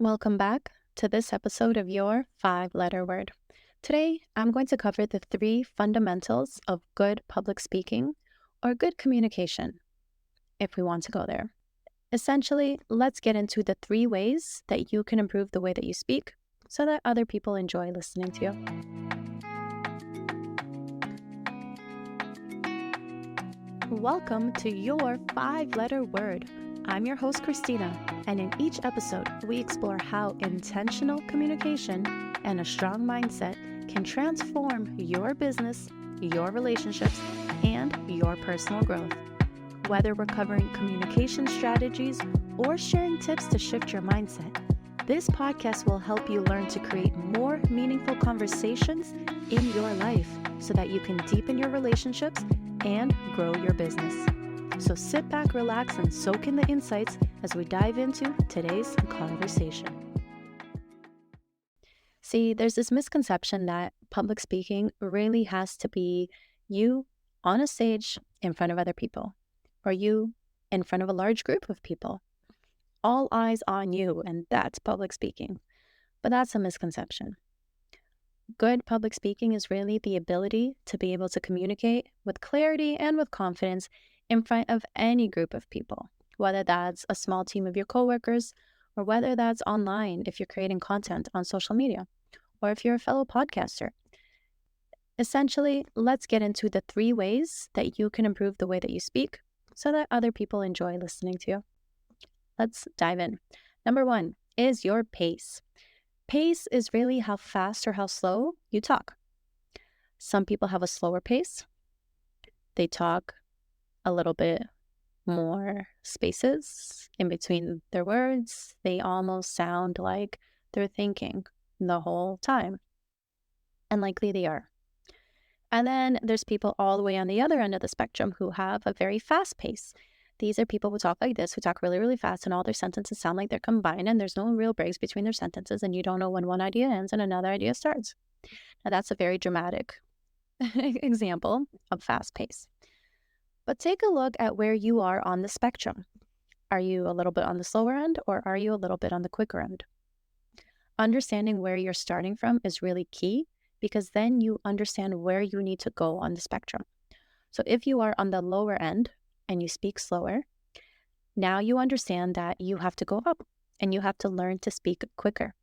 Welcome back to this episode of Your Five-Letter Word. Today, I'm going to cover the three fundamentals of good public speaking or good communication, if we want to go there. Essentially, let's get into the three ways that you can improve the way that you speak so that other people enjoy listening to you. Welcome to Your Five-Letter Word. I'm your host, Christina, and in each episode, we explore how intentional communication and a strong mindset can transform your business, your relationships, and your personal growth. Whether we're covering communication strategies or sharing tips to shift your mindset, this podcast will help you learn to create more meaningful conversations in your life so that you can deepen your relationships and grow your business. So sit back, relax, and soak in the insights as we dive into today's conversation. See, there's this misconception that public speaking really has to be you on a stage in front of other people, or you in front of a large group of people. All eyes on you, and that's public speaking. But that's a misconception. Good public speaking is really the ability to be able to communicate with clarity and with confidence in front of any group of people, whether that's a small team of your coworkers, or whether that's online if you're creating content on social media, or if you're a fellow podcaster. Essentially, let's get into the three ways that you can improve the way that you speak so that other people enjoy listening to you. Let's dive in. Number one is your pace. Pace is really how fast or how slow you talk. Some people have a slower pace. They talk a little bit more spaces in between their words. They almost sound like they're thinking the whole time. And likely they are. And then there's people all the way on the other end of the spectrum who have a very fast pace. These are people who talk like this, who talk really, really fast, and all their sentences sound like they're combined, and there's no real breaks between their sentences, and you don't know when one idea ends and another idea starts. Now, that's a very dramatic example of fast pace. But take a look at where you are on the spectrum. Are you a little bit on the slower end, or are you a little bit on the quicker end? Understanding where you're starting from is really key, because then you understand where you need to go on the spectrum. So if you are on the lower end and you speak slower, now you understand that you have to go up and you have to learn to speak quicker.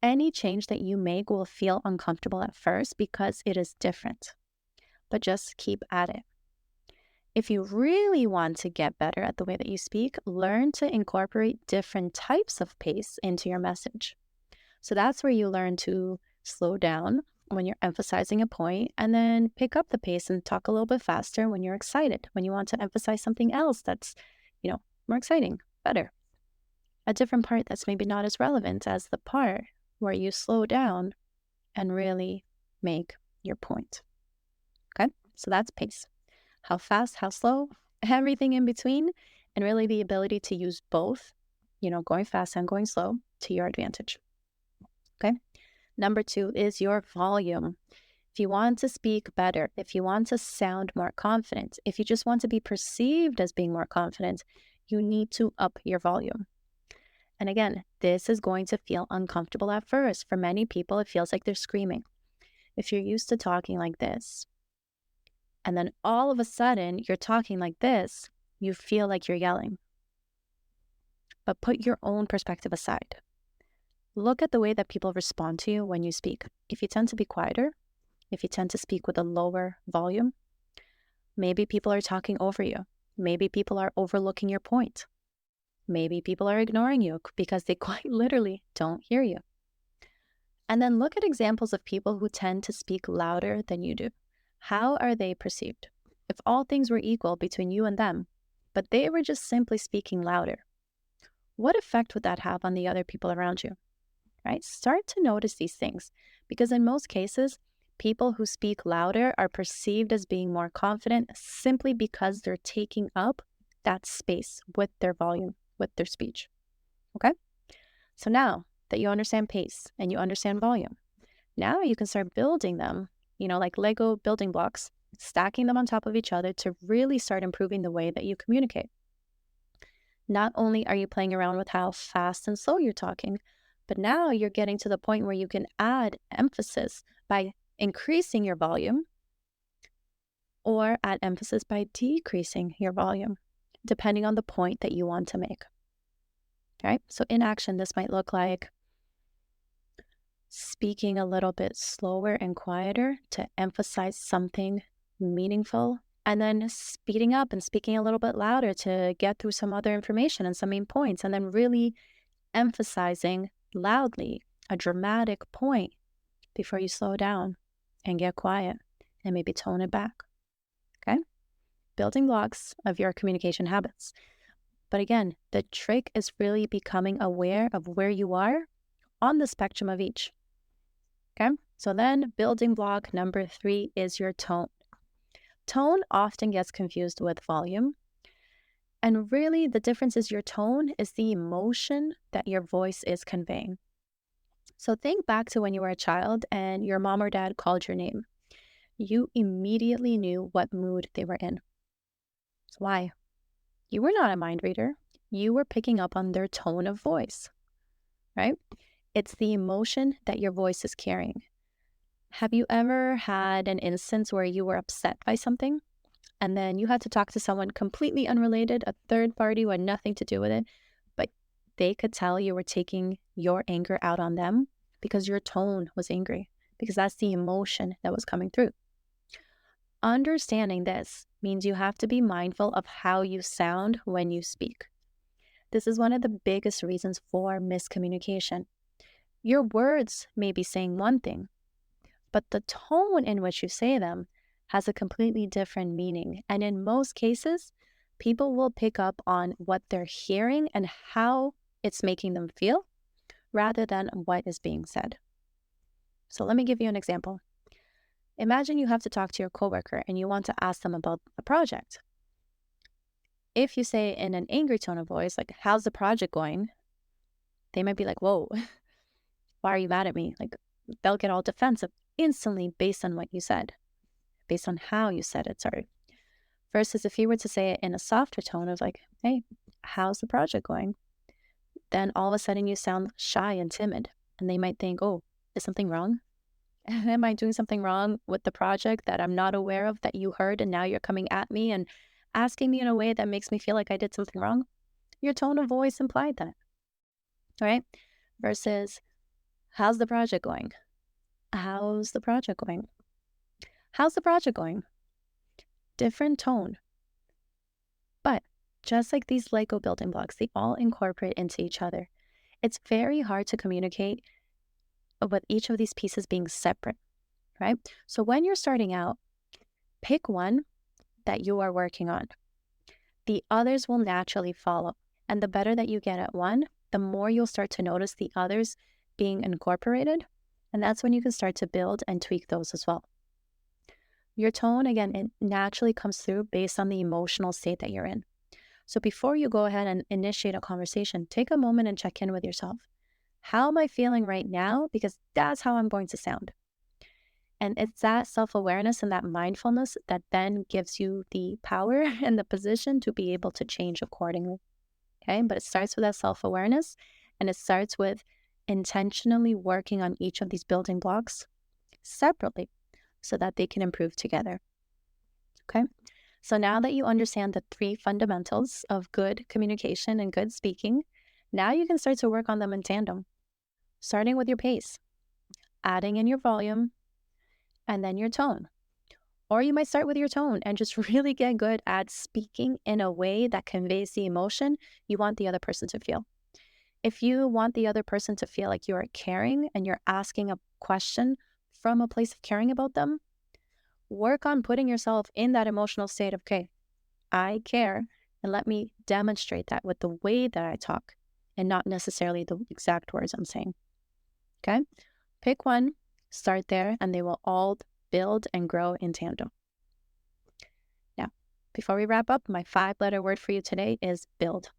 Any change that you make will feel uncomfortable at first because it is different, but just keep at it. If you really want to get better at the way that you speak, learn to incorporate different types of pace into your message. So that's where you learn to slow down when you're emphasizing a point, and then pick up the pace and talk a little bit faster when you're excited, when you want to emphasize something else that's, more exciting, better. A different part that's maybe not as relevant as the part where you slow down and really make your point. Okay, so that's pace. How fast, how slow, everything in between, and really the ability to use both, going fast and going slow to your advantage. Okay. Number two is your volume. If you want to speak better, if you want to sound more confident, if you just want to be perceived as being more confident, you need to up your volume. And again, this is going to feel uncomfortable at first. For many people, it feels like they're screaming. If you're used to talking like this, and then all of a sudden you're talking like this, you feel like you're yelling. But put your own perspective aside. Look at the way that people respond to you when you speak. If you tend to be quieter, if you tend to speak with a lower volume, maybe people are talking over you. Maybe people are overlooking your point. Maybe people are ignoring you because they quite literally don't hear you. And then look at examples of people who tend to speak louder than you do. How are they perceived? If all things were equal between you and them, but they were just simply speaking louder, what effect would that have on the other people around you? Right? Start to notice these things, because in most cases, people who speak louder are perceived as being more confident simply because they're taking up that space with their volume, with their speech. Okay? So now that you understand pace and you understand volume, now you can start building them, like Lego building blocks, stacking them on top of each other to really start improving the way that you communicate. Not only are you playing around with how fast and slow you're talking, but now you're getting to the point where you can add emphasis by increasing your volume or add emphasis by decreasing your volume, depending on the point that you want to make. Right? So in action, this might look like speaking a little bit slower and quieter to emphasize something meaningful, and then speeding up and speaking a little bit louder to get through some other information and some main points, and then really emphasizing loudly a dramatic point before you slow down and get quiet and maybe tone it back. Okay? Building blocks of your communication habits. But again, the trick is really becoming aware of where you are on the spectrum of each. Okay? So then building block number 3 is your tone. Tone often gets confused with volume. And really, the difference is your tone is the emotion that your voice is conveying. So think back to when you were a child and your mom or dad called your name. You immediately knew what mood they were in. So why? You were not a mind reader. You were picking up on their tone of voice, right? It's the emotion that your voice is carrying. Have you ever had an instance where you were upset by something and then you had to talk to someone completely unrelated, a third party who had nothing to do with it, but they could tell you were taking your anger out on them because your tone was angry, because that's the emotion that was coming through? Understanding this means you have to be mindful of how you sound when you speak. This is one of the biggest reasons for miscommunication. Your words may be saying one thing, but the tone in which you say them has a completely different meaning. And in most cases, people will pick up on what they're hearing and how it's making them feel rather than what is being said. So let me give you an example. Imagine you have to talk to your coworker and you want to ask them about a project. If you say in an angry tone of voice, like, how's the project going? They might be like, whoa, why are you mad at me? Like, they'll get all defensive instantly based on what you said, based on how you said it, sorry. Versus if you were to say it in a softer tone of like, hey, how's the project going? Then all of a sudden you sound shy and timid. And they might think, oh, is something wrong? Am I doing something wrong with the project that I'm not aware of that you heard and now you're coming at me and asking me in a way that makes me feel like I did something wrong? Your tone of voice implied that, right? Versus, how's the project going? How's the project going? How's the project going? Different tone. But just like these Lego building blocks, they all incorporate into each other. It's very hard to communicate with each of these pieces being separate, right? So when you're starting out, pick one that you are working on. The others will naturally follow. And the better that you get at one, the more you'll start to notice the others being incorporated. And that's when you can start to build and tweak those as well. Your tone, again, it naturally comes through based on the emotional state that you're in. So before you go ahead and initiate a conversation, take a moment and check in with yourself. How am I feeling right now? Because that's how I'm going to sound. And it's that self-awareness and that mindfulness that then gives you the power and the position to be able to change accordingly. Okay, but it starts with that self-awareness, and it starts with intentionally working on each of these building blocks separately so that they can improve together. Okay, so now that you understand the 3 fundamentals of good communication and good speaking, now you can start to work on them in tandem, starting with your pace, adding in your volume, and then your tone. Or you might start with your tone and just really get good at speaking in a way that conveys the emotion you want the other person to feel. If you want the other person to feel like you are caring and you're asking a question from a place of caring about them, work on putting yourself in that emotional state of, okay, I care, and let me demonstrate that with the way that I talk and not necessarily the exact words I'm saying. Okay? Pick one, start there, and they will all build and grow in tandem. Now, before we wrap up, my 5-letter word for you today is build.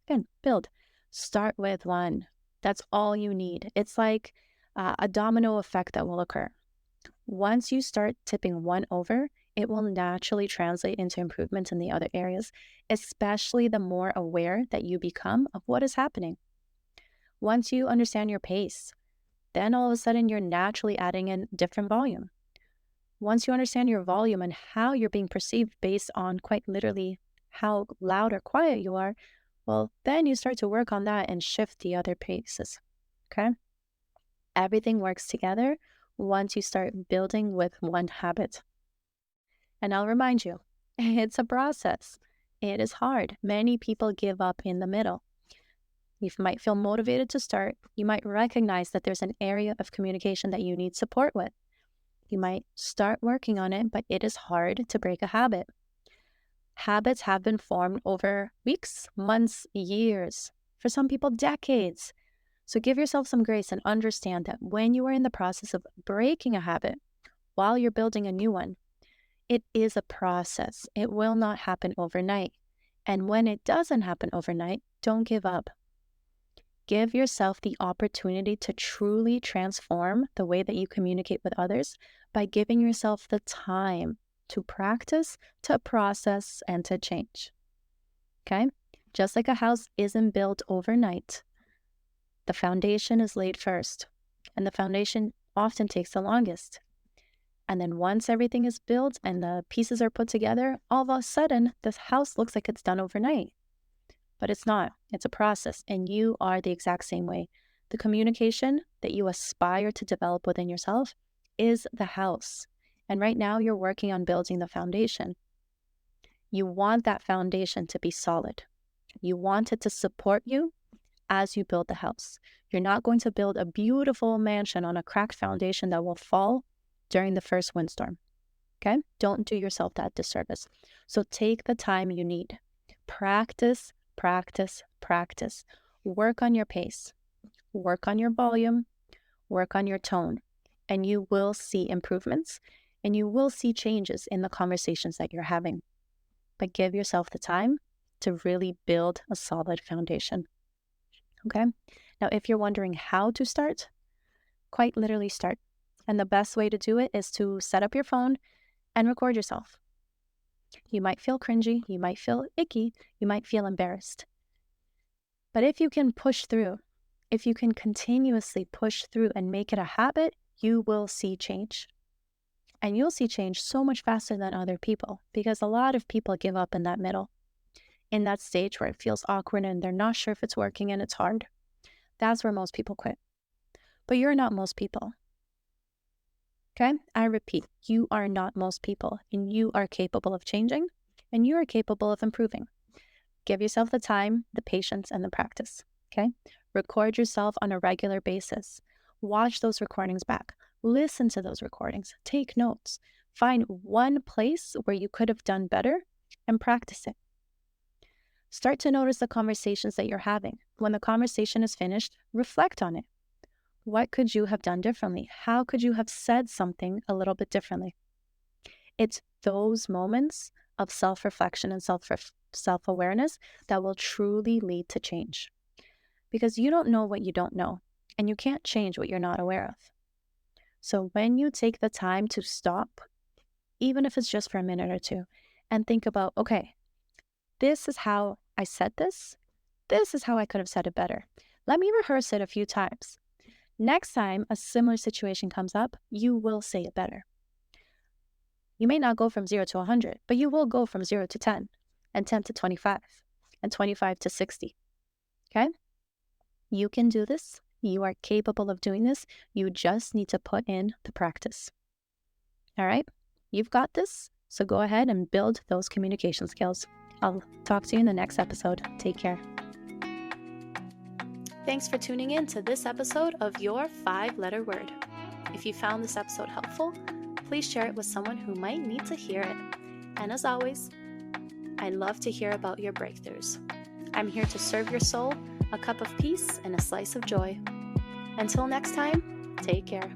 Again, build. Start with one. That's all you need. It's like a domino effect that will occur. Once you start tipping one over, it will naturally translate into improvement in the other areas, especially the more aware that you become of what is happening. Once you understand your pace, then all of a sudden you're naturally adding in different volume. Once you understand your volume and how you're being perceived based on quite literally how loud or quiet you are, well, then you start to work on that and shift the other paces. Okay? Everything works together once you start building with one habit. And I'll remind you, it's a process. It is hard. Many people give up in the middle. You might feel motivated to start. You might recognize that there's an area of communication that you need support with. You might start working on it, but it is hard to break a habit. Habits have been formed over weeks, months, years, for some people, decades. So give yourself some grace and understand that when you are in the process of breaking a habit while you're building a new one, it is a process. It will not happen overnight. And when it doesn't happen overnight, don't give up. Give yourself the opportunity to truly transform the way that you communicate with others by giving yourself the time to practice, to process, and to change. Okay? Just like a house isn't built overnight, the foundation is laid first, and the foundation often takes the longest. And then once everything is built and the pieces are put together, all of a sudden, this house looks like it's done overnight. But it's not. It's a process, and you are the exact same way. The communication that you aspire to develop within yourself is the house. And right now, you're working on building the foundation. You want that foundation to be solid. You want it to support you as you build the house. You're not going to build a beautiful mansion on a cracked foundation that will fall during the first windstorm. Okay? Don't do yourself that disservice. So take the time you need. Practice, practice, practice. Work on your pace. Work on your volume. Work on your tone. And you will see improvements, and you will see changes in the conversations that you're having. But give yourself the time to really build a solid foundation. Okay? Now, if you're wondering how to start, quite literally start. And the best way to do it is to set up your phone and record yourself. You might feel cringy, you might feel icky, you might feel embarrassed. But if you can push through, if you can continuously push through and make it a habit, you will see change. And you'll see change so much faster than other people, because a lot of people give up in that middle, in that stage where it feels awkward and they're not sure if it's working and it's hard. That's where most people quit. But you're not most people. Okay? I repeat, you are not most people, and you are capable of changing, and you are capable of improving. Give yourself the time, the patience, and the practice. Okay? Record yourself on a regular basis. Watch those recordings back. Listen to those recordings. Take notes. Find one place where you could have done better and practice it. Start to notice the conversations that you're having. When the conversation is finished, reflect on it. What could you have done differently? How could you have said something a little bit differently? It's those moments of self-reflection and self-awareness that will truly lead to change. Because you don't know what you don't know, and you can't change what you're not aware of. So when you take the time to stop, even if it's just for a minute or two, and think about, okay, this is how I said this. This is how I could have said it better. Let me rehearse it a few times. Next time a similar situation comes up, you will say it better. You may not go from 0 to 100, but you will go from 0 to 10, and 10 to 25, and 25 to 60. Okay? You can do this. You are capable of doing this. You just need to put in the practice. All right? You've got this. So go ahead and build those communication skills. I'll talk to you in the next episode. Take care. Thanks for tuning in to this episode of Your 5-Letter Word. If you found this episode helpful, please share it with someone who might need to hear it. And as always, I love to hear about your breakthroughs. I'm here to serve your soul a cup of peace and a slice of joy. Until next time, take care.